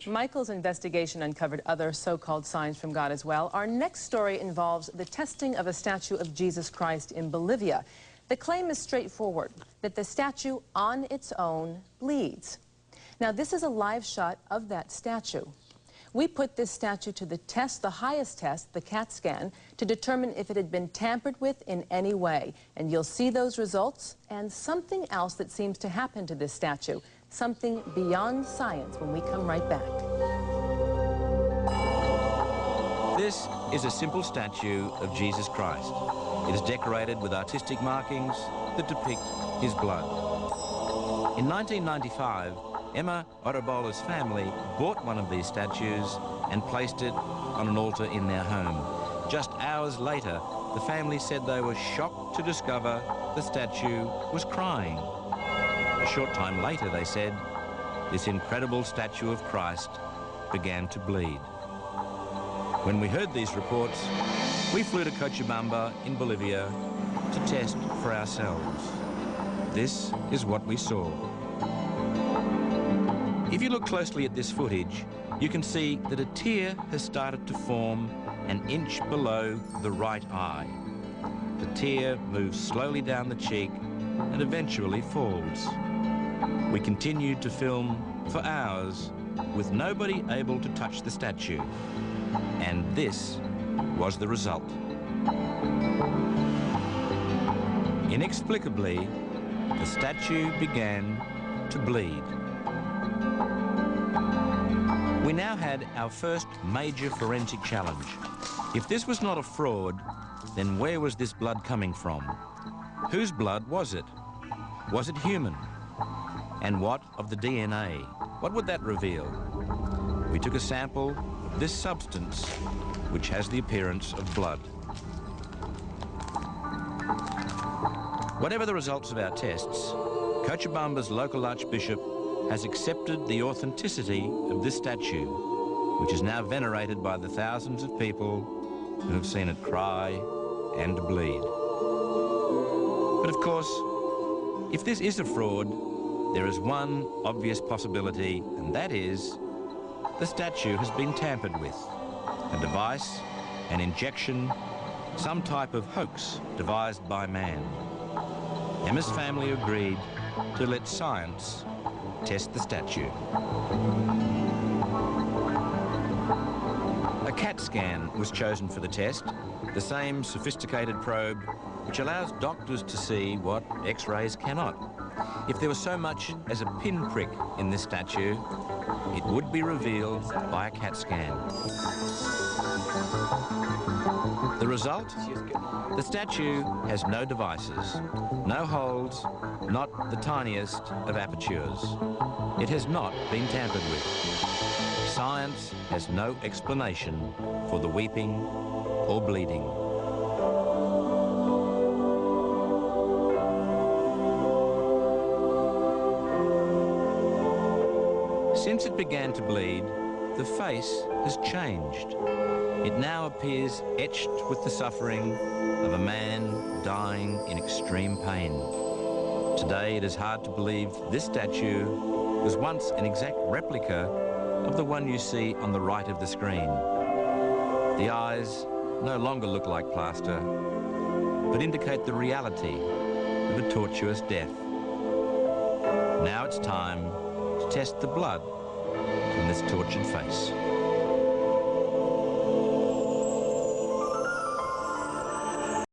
Michael's investigation uncovered other so-called signs from God as well. Our next story involves the testing of a statue of Jesus Christ in Bolivia. The claim is straightforward, that the statue on its own bleeds. Now, this is a live shot of that statue. We put this statue to the test, the highest test, the CAT scan, to determine if it had been tampered with in any way. And you'll see those results and something else that seems to happen to this statue, something beyond science, when we come right back. This is a simple statue of Jesus Christ. It is decorated with artistic markings that depict his blood. In 1995, Emma Orabola's family bought one of these statues and placed it on an altar in their home. Just hours later, the family said they were shocked to discover the statue was crying. A short time later, they said, this incredible statue of Christ began to bleed. When we heard these reports, we flew to Cochabamba in Bolivia to test for ourselves. This is what we saw. If you look closely at this footage, you can see that a tear has started to form an inch below the right eye. The tear moves slowly down the cheek and eventually falls. We continued to film for hours with nobody able to touch the statue. And this was the result. Inexplicably, the statue began to bleed. We now had our first major forensic challenge. If this was not a fraud, then where was this blood coming from? Whose blood was it? Was it human? And what of the DNA? What would that reveal? We took a sample of this substance, which has the appearance of blood. Whatever the results of our tests, Cochabamba's local archbishop has accepted the authenticity of this statue, which is now venerated by the thousands of people who have seen it cry and bleed. But of course, if this is a fraud, there is one obvious possibility, and that is the statue has been tampered with. A device, an injection, some type of hoax devised by man. Emma's family agreed to let science test the statue. A CAT scan was chosen for the test, the same sophisticated probe which allows doctors to see what X-rays cannot. If there was so much as a pinprick in this statue, it would be revealed by a CAT scan. The result? The statue has no devices, no holes, not the tiniest of apertures. It has not been tampered with. Science has no explanation for the weeping or bleeding. Since it began to bleed, the face has changed. It now appears etched with the suffering of a man dying in extreme pain. Today, it is hard to believe this statue was once an exact replica of the one you see on the right of the screen. The eyes no longer look like plaster, but indicate the reality of a tortuous death. Now it's time to test the blood from this tortured face.